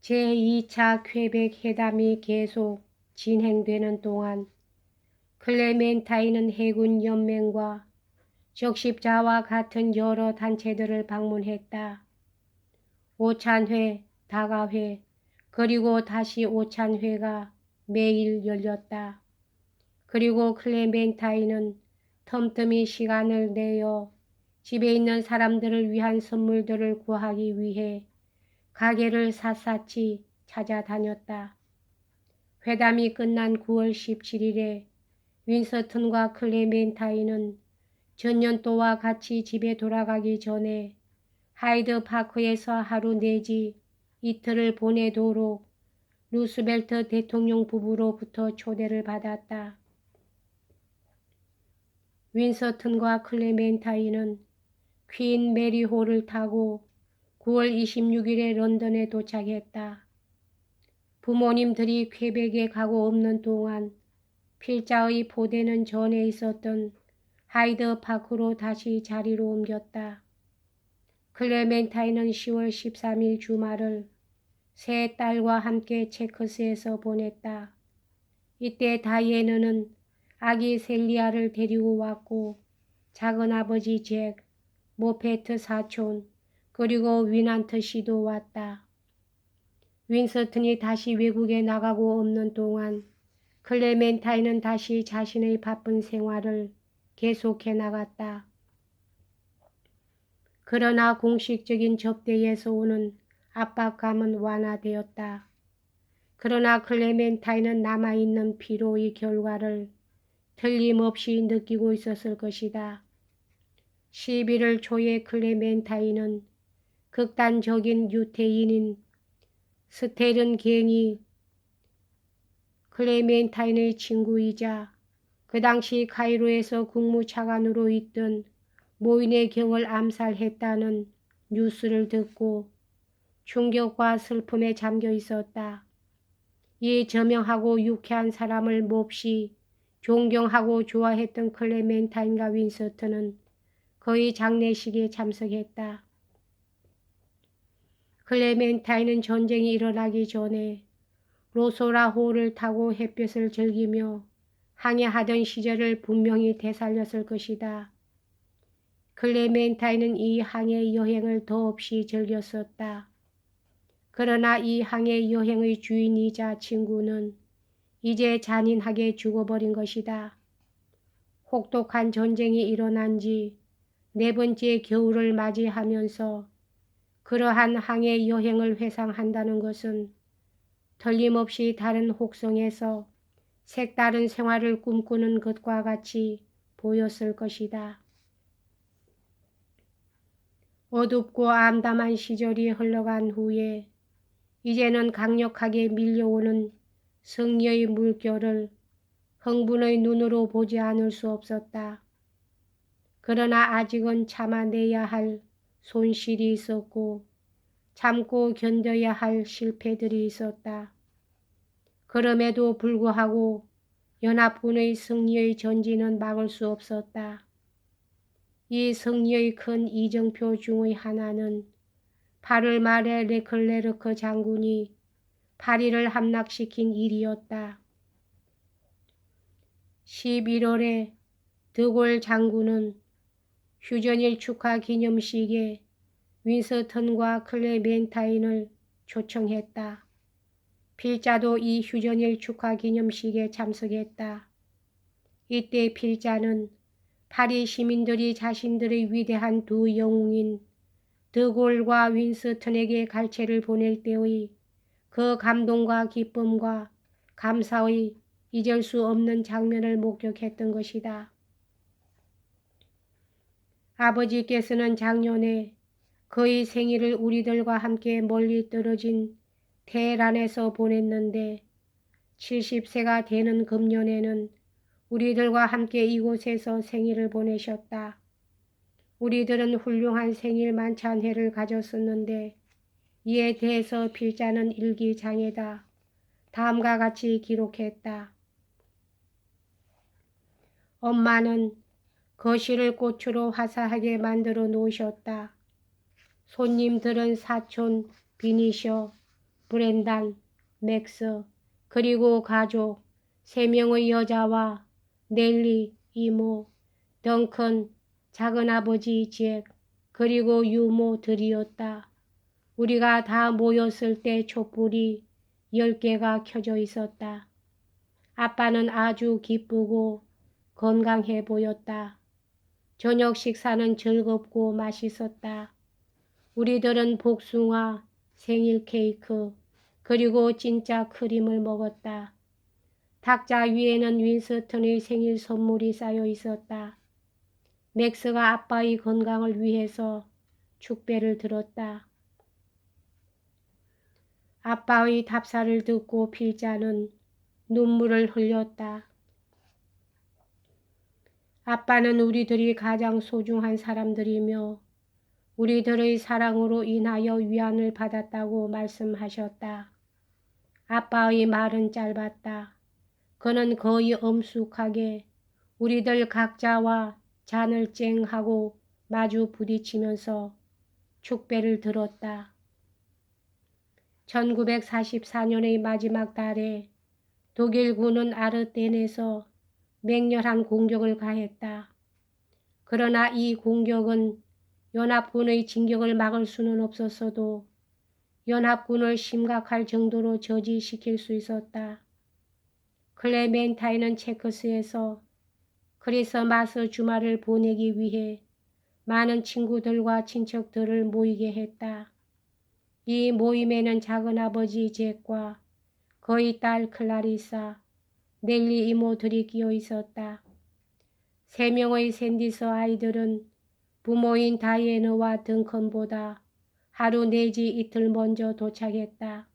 제2차 퀘벡 회담이 계속 진행되는 동안 클레멘타인은 해군 연맹과 적십자와 같은 여러 단체들을 방문했다. 오찬회, 다가회, 그리고 다시 오찬회가 매일 열렸다. 그리고 클레멘타인은 틈틈이 시간을 내어 집에 있는 사람들을 위한 선물들을 구하기 위해 가게를 샅샅이 찾아다녔다. 회담이 끝난 9월 17일에 윈스턴과 클레멘타인은 전년도와 같이 집에 돌아가기 전에 하이드 파크에서 하루 내지 이틀을 보내도록 루스벨트 대통령 부부로부터 초대를 받았다. 윈스턴과 클레멘타인은 퀸 메리호를 타고 9월 26일에 런던에 도착했다. 부모님들이 퀘벡에 가고 없는 동안 필자의 포대는 전에 있었던 하이드 파크로 다시 자리로 옮겼다. 클레멘타인은 10월 13일 주말을 세 딸과 함께 체크스에서 보냈다. 이때 다이애나는 아기 셀리아를 데리고 왔고 작은아버지 잭, 모페트 사촌, 그리고 위난트 씨도 왔다. 윈스턴이 다시 외국에 나가고 없는 동안 클레멘타인은 다시 자신의 바쁜 생활을 계속해 나갔다. 그러나 공식적인 접대에서 오는 압박감은 완화되었다. 그러나 클레멘타인은 남아있는 피로의 결과를 틀림없이 느끼고 있었을 것이다. 11월 초에 클레멘타인은 극단적인 유태인인 스텔른 갱이 클레멘타인의 친구이자 그 당시 카이로에서 국무차관으로 있던 모인의 경을 암살했다는 뉴스를 듣고 충격과 슬픔에 잠겨 있었다. 이 저명하고 유쾌한 사람을 몹시 존경하고 좋아했던 클레멘타인과 윈스턴은 그의 장례식에 참석했다. 클레멘타인은 전쟁이 일어나기 전에 로소라호를 타고 햇볕을 즐기며 항해하던 시절을 분명히 되살렸을 것이다. 클레멘타인은 이 항해 여행을 더없이 즐겼었다. 그러나 이 항해 여행의 주인이자 친구는 이제 잔인하게 죽어버린 것이다. 혹독한 전쟁이 일어난 지 4번째 겨울을 맞이하면서 그러한 항해 여행을 회상한다는 것은 틀림없이 다른 혹성에서 색다른 생활을 꿈꾸는 것과 같이 보였을 것이다. 어둡고 암담한 시절이 흘러간 후에 이제는 강력하게 밀려오는 승리의 물결을 흥분의 눈으로 보지 않을 수 없었다. 그러나 아직은 참아내야 할 손실이 있었고 참고 견뎌야 할 실패들이 있었다. 그럼에도 불구하고 연합군의 승리의 전진은 막을 수 없었다. 이 승리의 큰 이정표 중의 하나는 8월 말에 레클레르크 장군이 파리를 함락시킨 일이었다. 11월에 드골 장군은 휴전일 축하 기념식에 윈스턴과 클레멘타인을 초청했다. 필자도 이 휴전일 축하 기념식에 참석했다. 이때 필자는 파리 시민들이 자신들의 위대한 두 영웅인 드골과 윈스턴에게 갈채를 보낼 때의 그 감동과 기쁨과 감사의 잊을 수 없는 장면을 목격했던 것이다. 아버지께서는 작년에 그의 생일을 우리들과 함께 멀리 떨어진 테헤란에서 보냈는데 70세가 되는 금년에는 우리들과 함께 이곳에서 생일을 보내셨다. 우리들은 훌륭한 생일 만찬회를 가졌었는데 이에 대해서 필자는 일기장에다 다음과 같이 기록했다. 엄마는 거실을 꽃으로 화사하게 만들어 놓으셨다. 손님들은 사촌 비니셔, 브렌단, 맥스, 그리고 가족 3명의 여자와 넬리, 이모, 덩컨, 작은아버지 잭, 그리고 유모들이었다. 우리가 다 모였을 때 촛불이 10개가 켜져 있었다. 아빠는 아주 기쁘고 건강해 보였다. 저녁 식사는 즐겁고 맛있었다. 우리들은 복숭아, 생일 케이크, 그리고 진짜 크림을 먹었다. 탁자 위에는 윈스턴의 생일 선물이 쌓여 있었다. 맥스가 아빠의 건강을 위해서 축배를 들었다. 아빠의 답사를 듣고 필자는 눈물을 흘렸다. 아빠는 우리들이 가장 소중한 사람들이며 우리들의 사랑으로 인하여 위안을 받았다고 말씀하셨다. 아빠의 말은 짧았다. 그는 거의 엄숙하게 우리들 각자와 잔을 쨍하고 마주 부딪히면서 축배를 들었다. 1944년의 마지막 달에 독일군은 아르덴에서 맹렬한 공격을 가했다. 그러나 이 공격은 연합군의 진격을 막을 수는 없었어도 연합군을 심각할 정도로 저지시킬 수 있었다. 클레멘타인은 체크스에서 크리스마스 주말을 보내기 위해 많은 친구들과 친척들을 모이게 했다. 이 모임에는 작은아버지 잭과 그의 딸 클라리사, 넬리 이모들이 끼어 있었다. 3명의 샌디스 아이들은 부모인 다이애너와 덩컨보다 하루 내지 이틀 먼저 도착했다.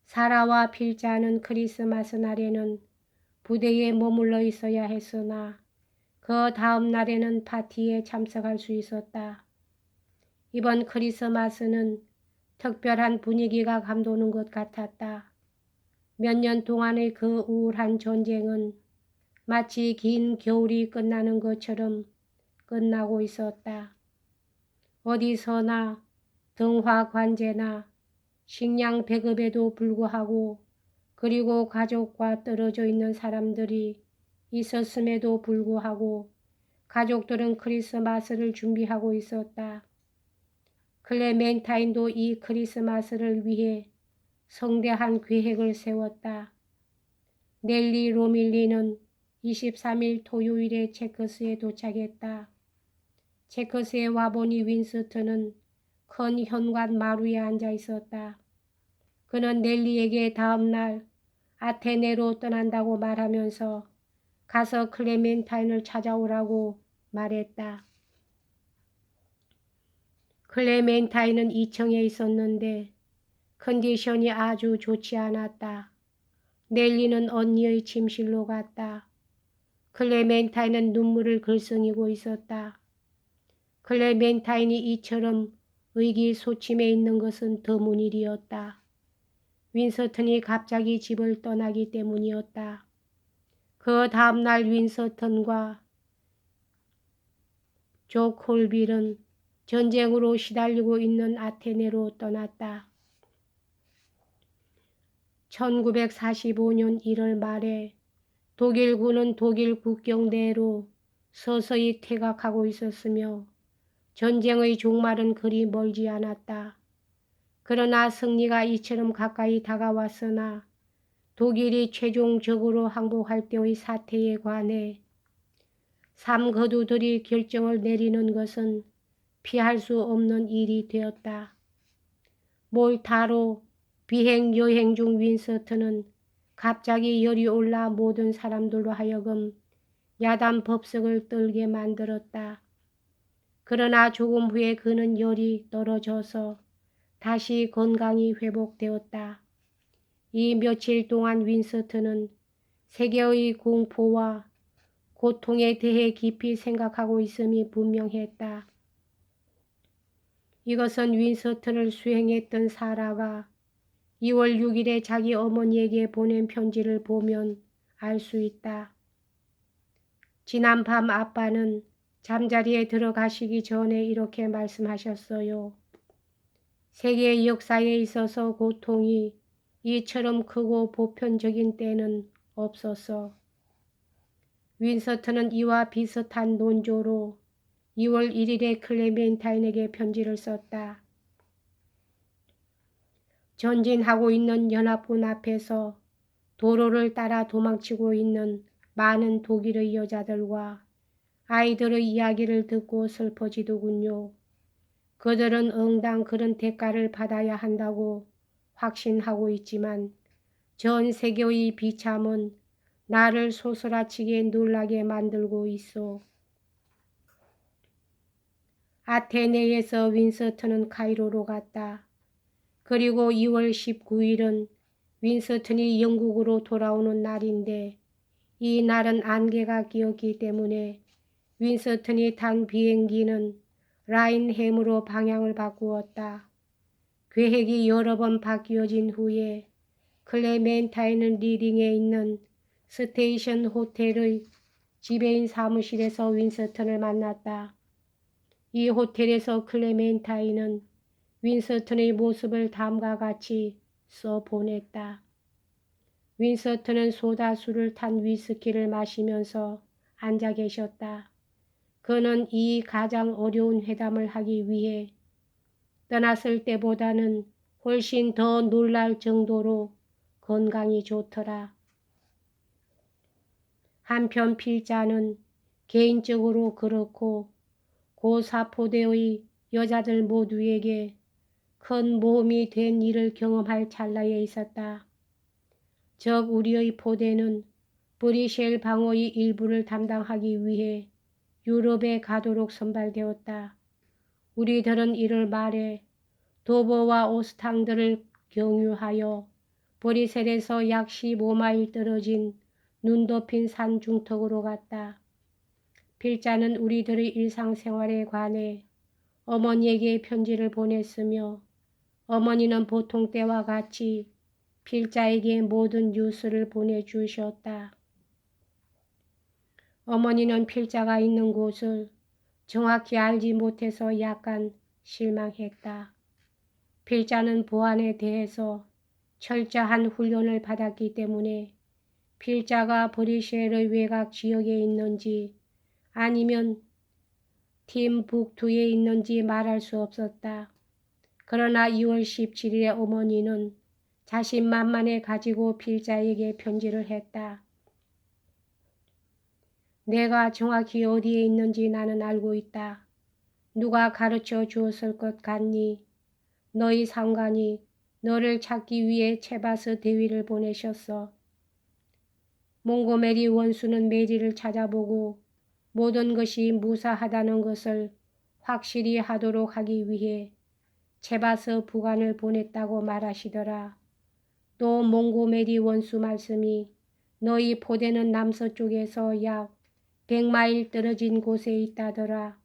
사라와 필자는 크리스마스 날에는 부대에 머물러 있어야 했으나 그 다음 날에는 파티에 참석할 수 있었다. 이번 크리스마스는 특별한 분위기가 감도는 것 같았다. 몇 년 동안의 그 우울한 전쟁은 마치 긴 겨울이 끝나는 것처럼 끝나고 있었다. 어디서나 등화 관제나 식량 배급에도 불구하고 그리고 가족과 떨어져 있는 사람들이 있었음에도 불구하고 가족들은 크리스마스를 준비하고 있었다. 클레멘타인도 이 크리스마스를 위해 성대한 계획을 세웠다. 넬리 로밀리는 23일 토요일에 체크스에 도착했다. 체크스에 와보니 윈스턴은 큰 현관 마루에 앉아 있었다. 그는 넬리에게 다음날 아테네로 떠난다고 말하면서 가서 클레멘타인을 찾아오라고 말했다. 클레멘타인은 2층에 있었는데 컨디션이 아주 좋지 않았다. 넬리는 언니의 침실로 갔다. 클레멘타인은 눈물을 글썽이고 있었다. 클레멘타인이 이처럼 의기소침해 있는 것은 드문 일이었다. 윈스턴이 갑자기 집을 떠나기 때문이었다. 그 다음날 윈스턴과 조 콜빌은 전쟁으로 시달리고 있는 아테네로 떠났다. 1945년 1월 말에 독일군은 독일 국경 내로 서서히 퇴각하고 있었으며 전쟁의 종말은 그리 멀지 않았다. 그러나 승리가 이처럼 가까이 다가왔으나 독일이 최종적으로 항복할 때의 사태에 관해 삼거두들이 결정을 내리는 것은 피할 수 없는 일이 되었다. 몰타로 비행 여행 중 윈스턴은 갑자기 열이 올라 모든 사람들로 하여금 야단 법석을 떨게 만들었다. 그러나 조금 후에 그는 열이 떨어져서 다시 건강이 회복되었다. 이 며칠 동안 윈스턴은 세계의 공포와 고통에 대해 깊이 생각하고 있음이 분명했다. 이것은 윈스턴을 수행했던 사라가 2월 6일에 자기 어머니에게 보낸 편지를 보면 알 수 있다. 지난 밤 아빠는 잠자리에 들어가시기 전에 이렇게 말씀하셨어요. 세계 역사에 있어서 고통이 이처럼 크고 보편적인 때는 없었어. 윈스턴은 이와 비슷한 논조로 2월 1일에 클레멘타인에게 편지를 썼다. 전진하고 있는 연합군 앞에서 도로를 따라 도망치고 있는 많은 독일의 여자들과 아이들의 이야기를 듣고 슬퍼지더군요. 그들은 응당 그런 대가를 받아야 한다고 확신하고 있지만 전 세계의 비참은 나를 소스라치게 놀라게 만들고 있어. 아테네에서 윈스턴은 카이로로 갔다. 그리고 2월 19일은 윈스턴이 영국으로 돌아오는 날인데 이 날은 안개가 끼었기 때문에 윈스턴이 탄 비행기는 라인햄으로 방향을 바꾸었다. 계획이 여러 번 바뀌어진 후에 클레멘타인은 리딩에 있는 스테이션 호텔의 지배인 사무실에서 윈스턴을 만났다. 이 호텔에서 클레멘타인은 윈스턴의 모습을 다음과 같이 써보냈다. 윈스턴은 소다수를 탄 위스키를 마시면서 앉아 계셨다. 그는 이 가장 어려운 회담을 하기 위해 떠났을 때보다는 훨씬 더 놀랄 정도로 건강이 좋더라. 한편 필자는 개인적으로 그렇고 고사포대의 여자들 모두에게 큰 모험이 된 일을 경험할 찰나에 있었다. 즉 우리의 포대는 브리셀 방어의 일부를 담당하기 위해 유럽에 가도록 선발되었다. 우리들은 이를 말해 도버와 오스탕들을 경유하여 브리셀에서 약 15마일 떨어진 눈 덮인 산 중턱으로 갔다. 필자는 우리들의 일상생활에 관해 어머니에게 편지를 보냈으며 어머니는 보통 때와 같이 필자에게 모든 뉴스를 보내주셨다. 어머니는 필자가 있는 곳을 정확히 알지 못해서 약간 실망했다. 필자는 보안에 대해서 철저한 훈련을 받았기 때문에 필자가 브리셀의 외곽 지역에 있는지 아니면 팀북투에 있는지 말할 수 없었다. 그러나 2월 17일에 어머니는 자신만만해 가지고 필자에게 편지를 했다. 내가 정확히 어디에 있는지 나는 알고 있다. 누가 가르쳐 주었을 것 같니? 너희 상관이 너를 찾기 위해 체바스 대위를 보내셨어. 몽고메리 원수는 메리를 찾아보고 모든 것이 무사하다는 것을 확실히 하도록 하기 위해 체바스 부관을 보냈다고 말하시더라. 또 몽고메리 원수 말씀이 너희 포대는 남서쪽에서 약 100마일 떨어진 곳에 있다더라.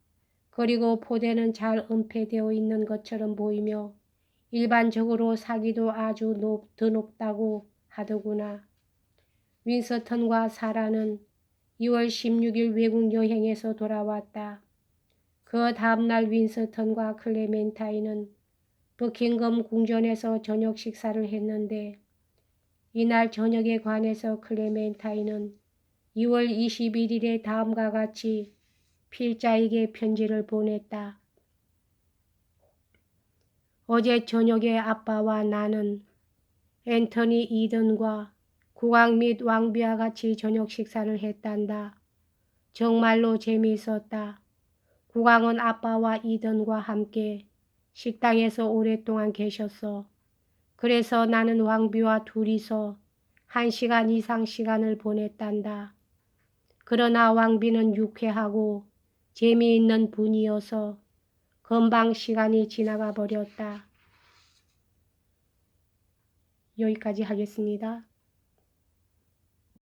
그리고 포대는 잘 은폐되어 있는 것처럼 보이며 일반적으로 사기도 아주 드높다고 하더구나. 윈스턴과 사라는 2월 16일 외국 여행에서 돌아왔다. 그 다음날 윈스턴과 클레멘타인은 버킹엄 궁전에서 저녁 식사를 했는데 이날 저녁에 관해서 클레멘타인은 2월 21일에 다음과 같이 필자에게 편지를 보냈다. 어제 저녁에 아빠와 나는 앤터니 이든과 국왕 및 왕비와 같이 저녁 식사를 했단다. 정말로 재미있었다. 국왕은 아빠와 이든과 함께 식당에서 오랫동안 계셨어. 그래서 나는 왕비와 둘이서 1시간 이상 시간을 보냈단다. 그러나 왕비는 유쾌하고 재미있는 분이어서 금방 시간이 지나가 버렸다. 여기까지 하겠습니다.